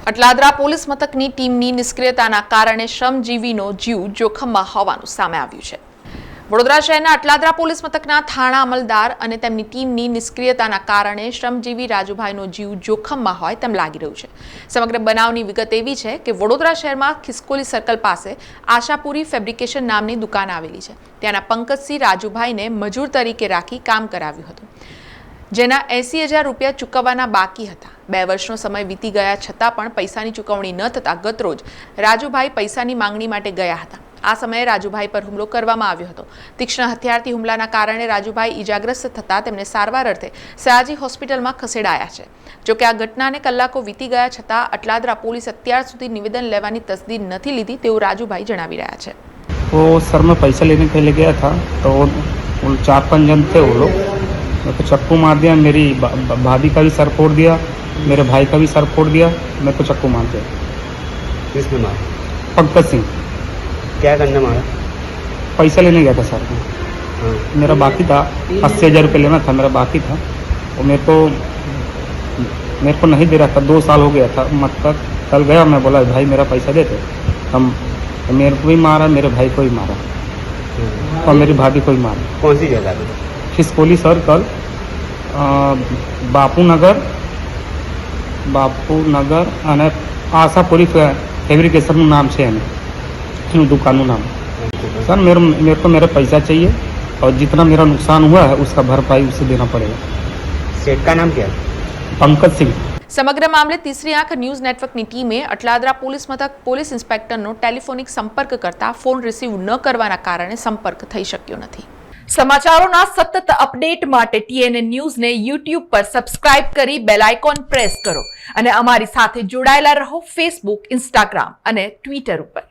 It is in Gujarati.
અટલાદરા પોલીસ મથકની ટીમની નિષ્ક્રિયતાના કારણે શ્રમજીવીનો જીવ જોખમમાં હોવાનું સામે આવ્યું છે। વડોદરા શહેરના અટલાદરા પોલીસ મથકના થાણા અમલદાર અને તેમની ટીમની નિષ્ક્રિયતાના કારણે શ્રમજીવી રાજુભાઈનો જીવ જોખમમાં હોય તેમ લાગી રહ્યું છે। સમગ્ર બનાવની વિગત એવી છે કે વડોદરા શહેરમાં ખિસકોલી સર્કલ પાસે આશાપુરી ફેબ્રિકેશન નામની દુકાન આવેલી છે। ત્યાંના પંકજસિંહ રાજુભાઈને મજૂર તરીકે રાખી કામ કરાવ્યું હતું, જેના 80,000 રૂપિયા ચૂકવવાના બાકી હતા। 2 વર્ષનો સમય વીતી ગયા છતાં પણ પૈસાની ચૂકવણી ન થતાં ગતરોજ રાજુભાઈ પૈસાની માંગણી માટે ગયા હતા। આ સમયે રાજુભાઈ પર હુમલો કરવામાં આવ્યો હતો। તીક્ષ્ણ હથિયારથી હુમલાના કારણે રાજુભાઈ ઈજાગ્રસ્ત થતાં તેમને સારવાર અર્થે સયાજી હોસ્પિટલમાં ખસેડાયા છે। જોકે આ ઘટનાને કલાકો વીતી ગયા છતાં અટલાદરા પોલીસ અત્યાર સુધી નિવેદન લેવાની તસદીર નથી લીધી તેવું રાજુભાઈ જણાવી રહ્યા છે। वो सर में पैसा लेने के लिए गया था तो वो 4-5 जन थे। वो लोग मेरे को चक्कू मार दिया, मेरी भाभी का भी सर फोड़ दिया, मेरे भाई का भी सर फोड़ दिया, मेरे को चक्कू मार दिया। किसने मारा? पंकज सिंह। क्या करने मारा? पैसा लेने गया था सर को। हाँ। मेरा बाकी था 80,000 रुपये लेना था, मेरा बाकी था। और मेरे को नहीं दे रहा था, 2 साल हो गया था। मतलब कल गया, मैं बोला भाई मेरा पैसा देते, हम मेरे को भी मारा, मेरे भाई को भी मारा और मेरी भाभी को भी मारा। कौन सी जगह पे? खिसकोली सर्कल, बापूनगर અને આશાપુરી ફેબ્રિકેશનનું નામ છે એનું દુકાનનું નામ। सर मेरे को मेरा पैसा चाहिए और जितना मेरा नुकसान हुआ है उसका भरपाई उसे देना पड़ेगा। सेठ का नाम क्या है? पंकज सिंह। સમગ્ર મામલે તીસરી આંખ ન્યૂઝ નેટવર્કની ટીમે અટલાદરા પોલીસ મથક પોલીસ ઇન્સ્પેક્ટરનો ટેલિફોનિક સંપર્ક કરતા ફોન રિસીવ ન કરવાના કારણે સંપર્ક થઈ શક્યો નથી। સમાચારોના સતત અપડેટ માટે TNN ન્યૂઝને YouTube પર સબસ્ક્રાઇબ કરી બેલ આઇકોન પ્રેસ કરો અને અમારી સાથે જોડાયેલા રહો Facebook, Instagram અને Twitter ઉપર।